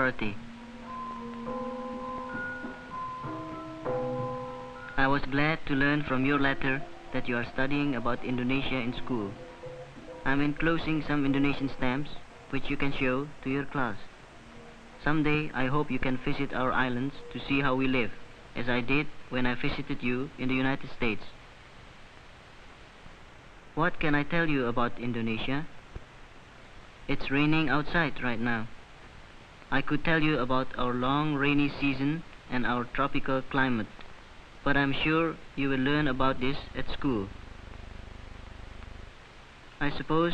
priority. I was glad to learn from your letter that you are studying about Indonesia in school. I'm enclosing some Indonesian stamps which you can show to your class. Someday I hope you can visit our islands to see how we live, as I did when I visited you in the United States. What can I tell you about Indonesia? It's raining outside right now. I could tell you about our long rainy season and our tropical climate, but I'm sure you will learn about this at school. I suppose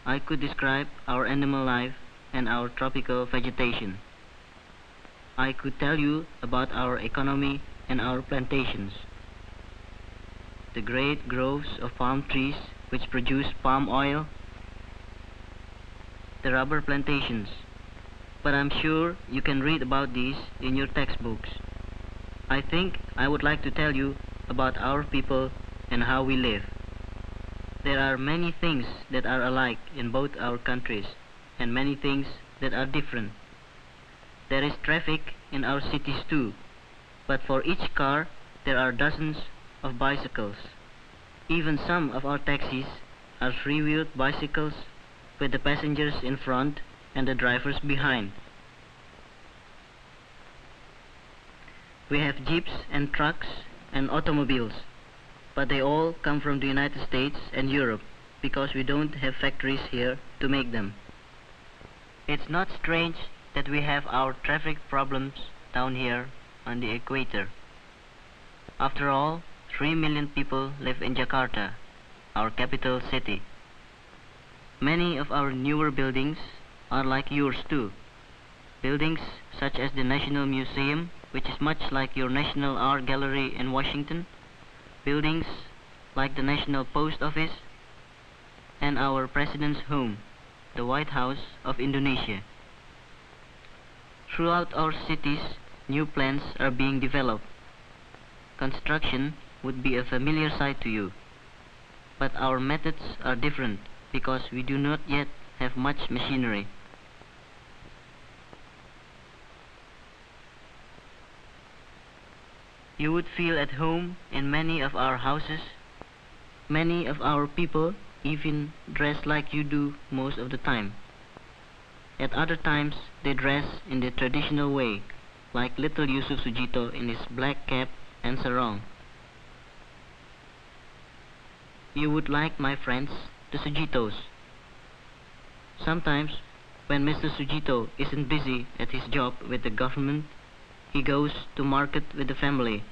I could describe our animal life and our tropical vegetation. I could tell you about our economy and our plantations, the great groves of palm trees which produce palm oil, the rubber plantations, but I'm sure you can read about these in your textbooks. I think I would like to tell you about our people and how we live. There are many things that are alike in both our countries and many things that are different. There is traffic in our cities too, but for each car there are dozens of bicycles. Even some of our taxis are three-wheeled bicycles with the passengers in front and the drivers behind. We have jeeps and trucks and automobiles, but they all come from the United States and Europe because we don't have factories here to make them. It's not strange that we have our traffic problems down here on the equator. After all, 3 million people live in Jakarta, our capital city. Many of our newer buildings are like yours too. Buildings such as the National Museum, which is much like your National Art Gallery in Washington, buildings like the National Post Office, and our President's home, the White House of Indonesia. Throughout our cities, new plans are being developed. Construction would be a familiar sight to you, but our methods are different because we do not yet have much machinery. You would feel at home in many of our houses. Many of our people even dress like you do most of the time. At other times, they dress in the traditional way, like little Yusuf Sujito in his black cap and sarong. You would like my friends, the Sujitos. Sometimes, when Mr. Sujito isn't busy at his job with the government, he goes to market with the family.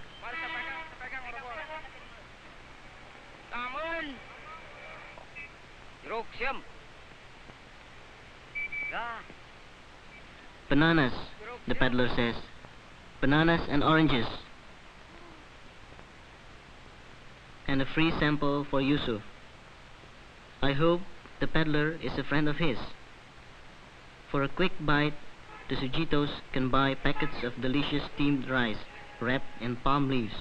Bananas, the peddler says. Bananas and oranges. And a free sample for Yusuf. I hope the peddler is a friend of his. For a quick bite, the Sujitos can buy packets of delicious steamed rice wrapped in palm leaves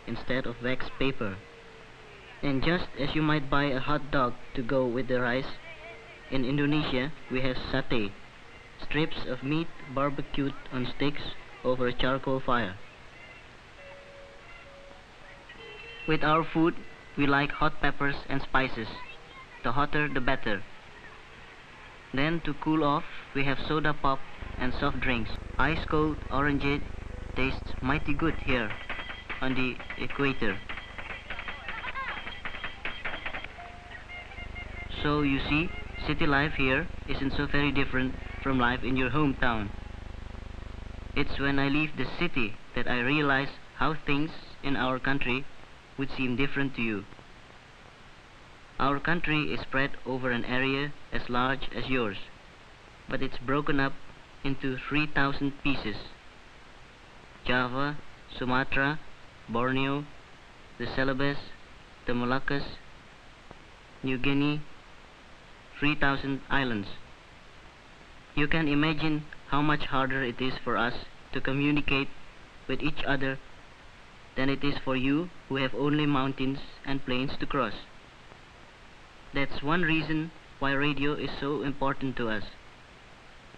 instead of wax paper. And just as you might buy a hot dog to go with the rice, in Indonesia we have satay, strips of meat barbecued on sticks over a charcoal fire. With our food, we like hot peppers and spices. The hotter, the better. Then, to cool off, we have soda pop and soft drinks. Ice cold orangeade tastes mighty good here on the equator. So you see, city life here isn't so very different from life in your hometown. It's when I leave the city that I realize how things in our country would seem different to you. Our country is spread over an area as large as yours, but it's broken up into 3,000 pieces. Java, Sumatra, Borneo, the Celebes, the Moluccas, New Guinea, 3,000 islands. You can imagine how much harder it is for us to communicate with each other than it is for you who have only mountains and plains to cross. That's one reason why radio is so important to us.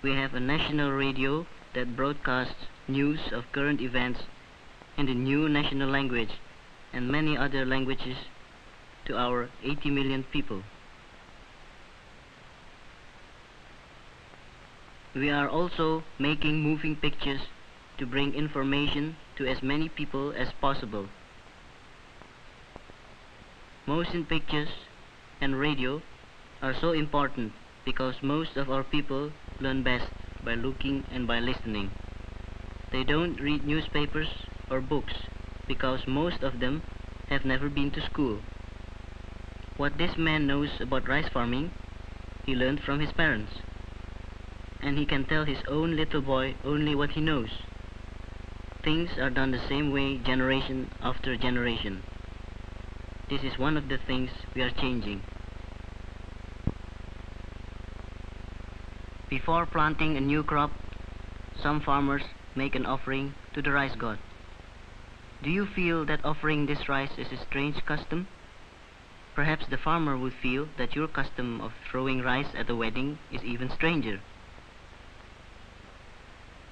We have a national radio that broadcasts news of current events in the new national language and many other languages to our 80 million people. We are also making moving pictures to bring information to as many people as possible. Motion pictures and radio are so important because most of our people learn best by looking and by listening. They don't read newspapers or books because most of them have never been to school. What this man knows about rice farming, he learned from his parents. And he can tell his own little boy only what he knows. Things are done the same way generation after generation. This is one of the things we are changing. Before planting a new crop, some farmers make an offering to the rice god. Do you feel that offering this rice is a strange custom? Perhaps the farmer would feel that your custom of throwing rice at a wedding is even stranger.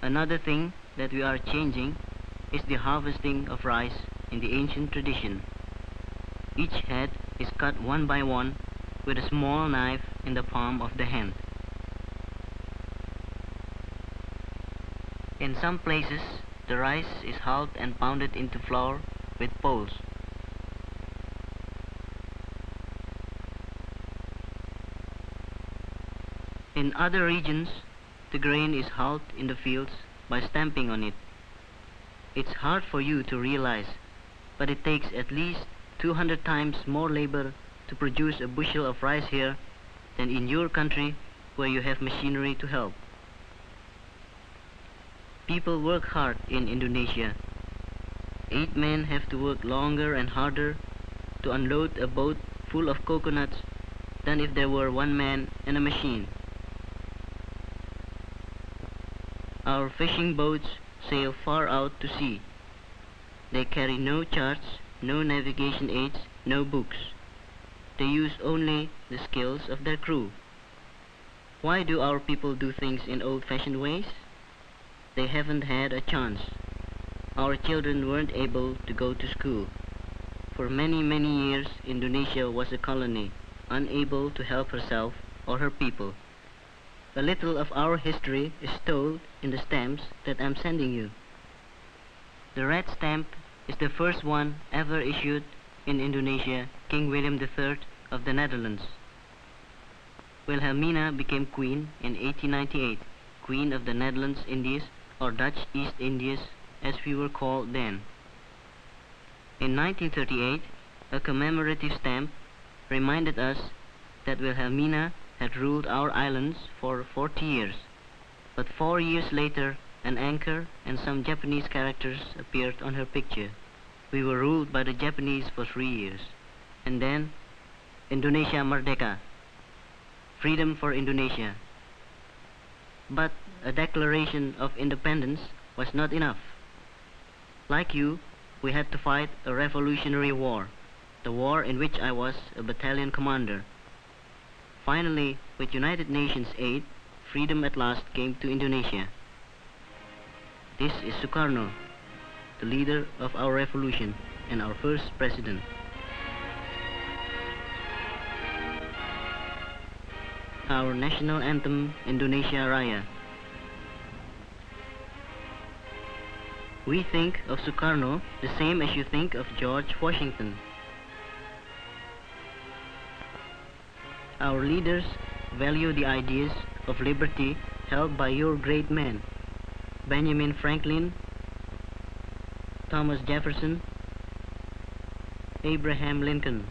Another thing that we are changing is the harvesting of rice in the ancient tradition. Each head is cut one by one with a small knife in the palm of the hand. In some places, the rice is hulled and pounded into flour with poles. In other regions, the grain is hulled in the fields by stamping on it. It's hard for you to realize, but it takes at least 200 times more labor to produce a bushel of rice here than in your country where you have machinery to help. People work hard in Indonesia. 8 men have to work longer and harder to unload a boat full of coconuts than if there were 1 man and a machine. Our fishing boats sail far out to sea. They carry no charts, no navigation aids, no books. They use only the skills of their crew. Why do our people do things in old-fashioned ways? They haven't had a chance. Our children weren't able to go to school. For many, many years, Indonesia was a colony, unable to help herself or her people. A little of our history is told in the stamps that I'm sending you. The red stamp is the first one ever issued in Indonesia, King William III of the Netherlands. Wilhelmina became queen in 1898, Queen of the Netherlands Indies, or Dutch East Indies as we were called then. In 1938, a commemorative stamp reminded us that Wilhelmina had ruled our islands for 40 years, but 4 years later an anchor and some Japanese characters appeared on her picture. We were ruled by the Japanese for 3 years. And then, Indonesia Merdeka, freedom for Indonesia. But a declaration of independence was not enough. Like you, we had to fight a revolutionary war, the war in which I was a battalion commander. Finally, with United Nations aid, freedom at last came to Indonesia. This is Sukarno, the leader of our revolution and our first president. Our national anthem, Indonesia Raya. We think of Sukarno the same as you think of George Washington. Our leaders value the ideas of liberty held by your great men, Benjamin Franklin, Thomas Jefferson, Abraham Lincoln.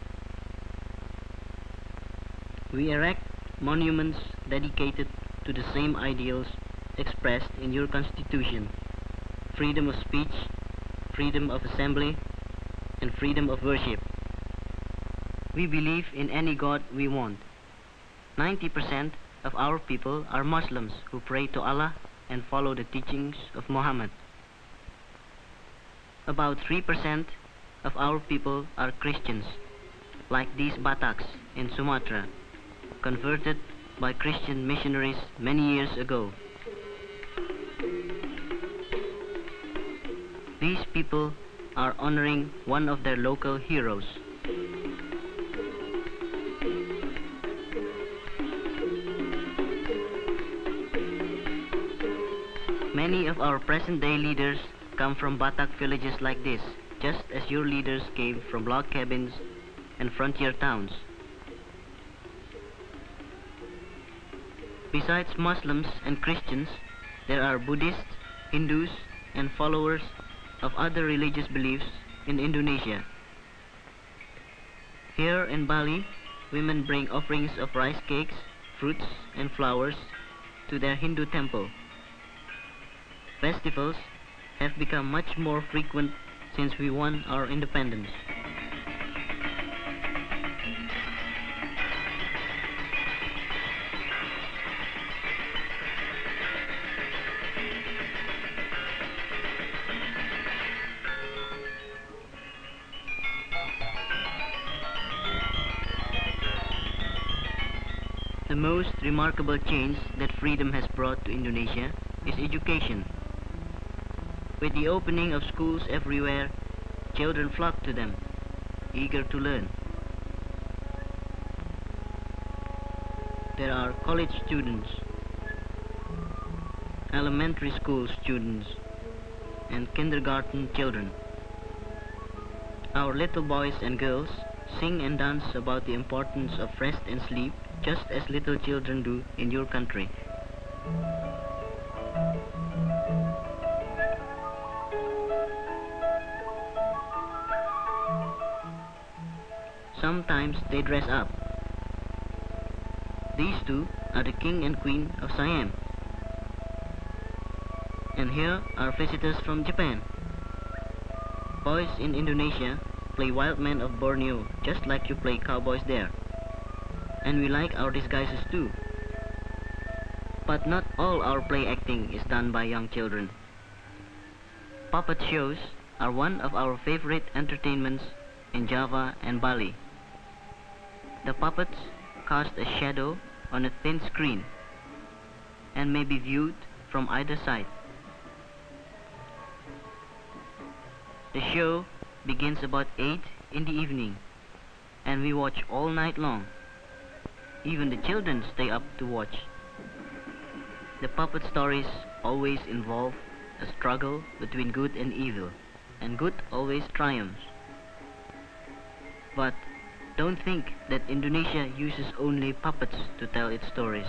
We erect monuments dedicated to the same ideals expressed in your Constitution: freedom of speech, freedom of assembly, and freedom of worship. We believe in any God we want. 90% of our people are Muslims who pray to Allah and follow the teachings of Muhammad. About 3% of our people are Christians, like these Bataks in Sumatra, converted by Christian missionaries many years ago. These people are honoring one of their local heroes. Many of our present-day leaders come from Batak villages like this, just as your leaders came from log cabins and frontier towns. Besides Muslims and Christians, there are Buddhists, Hindus, and followers of other religious beliefs in Indonesia. Here in Bali, women bring offerings of rice cakes, fruits, and flowers to their Hindu temple. Festivals have become much more frequent since we won our independence. The most remarkable change that freedom has brought to Indonesia is education. With the opening of schools everywhere, children flock to them, eager to learn. There are college students, elementary school students, and kindergarten children. Our little boys and girls sing and dance about the importance of rest and sleep, just as little children do in your country. Sometimes they dress up. These two are the king and queen of Siam. And here are visitors from Japan. Boys in Indonesia play wild men of Borneo just like you play cowboys there. And we like our disguises too. But not all our play acting is done by young children. Puppet shows are one of our favorite entertainments in Java and Bali. The puppets cast a shadow on a thin screen and may be viewed from either side. The show begins about 8 in the evening and we watch all night long. Even the children stay up to watch. The puppet stories always involve a struggle between good and evil, and good always triumphs. But don't think that Indonesia uses only puppets to tell its stories.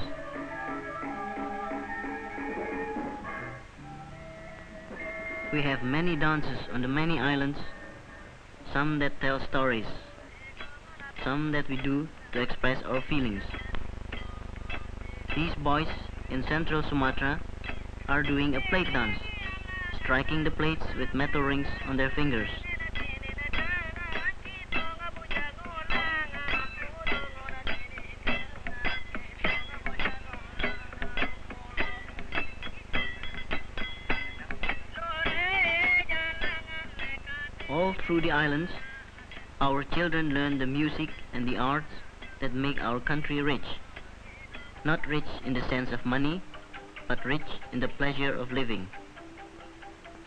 We have many dances on the many islands, some that tell stories, some that we do to express our feelings. These boys in central Sumatra are doing a plate dance, striking the plates with metal rings on their fingers. All through the islands, our children learn the music and the arts that make our country rich. Not rich in the sense of money, but rich in the pleasure of living.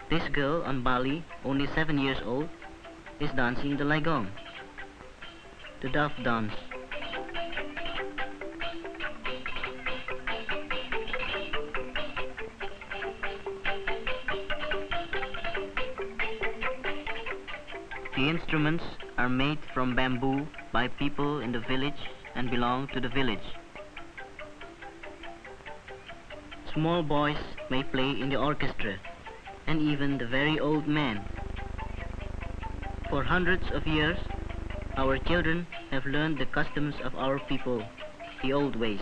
This girl on Bali, only 7 years old, is dancing the Laigong, the dove dance. The instruments are made from bamboo by people in the village and belong to the village. Small boys may play in the orchestra, and even the very old men. For hundreds of years, our children have learned the customs of our people, the old ways.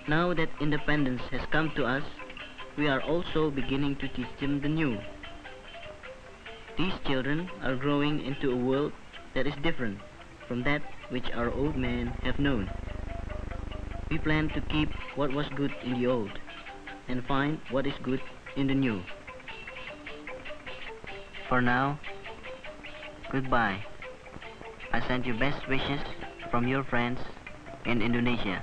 Now that independence has come to us, we are also beginning to teach them the new. These children are growing into a world that is different from that which our old men have known. We plan to keep what was good in the old and find what is good in the new. For now, goodbye. I send you best wishes from your friends in Indonesia.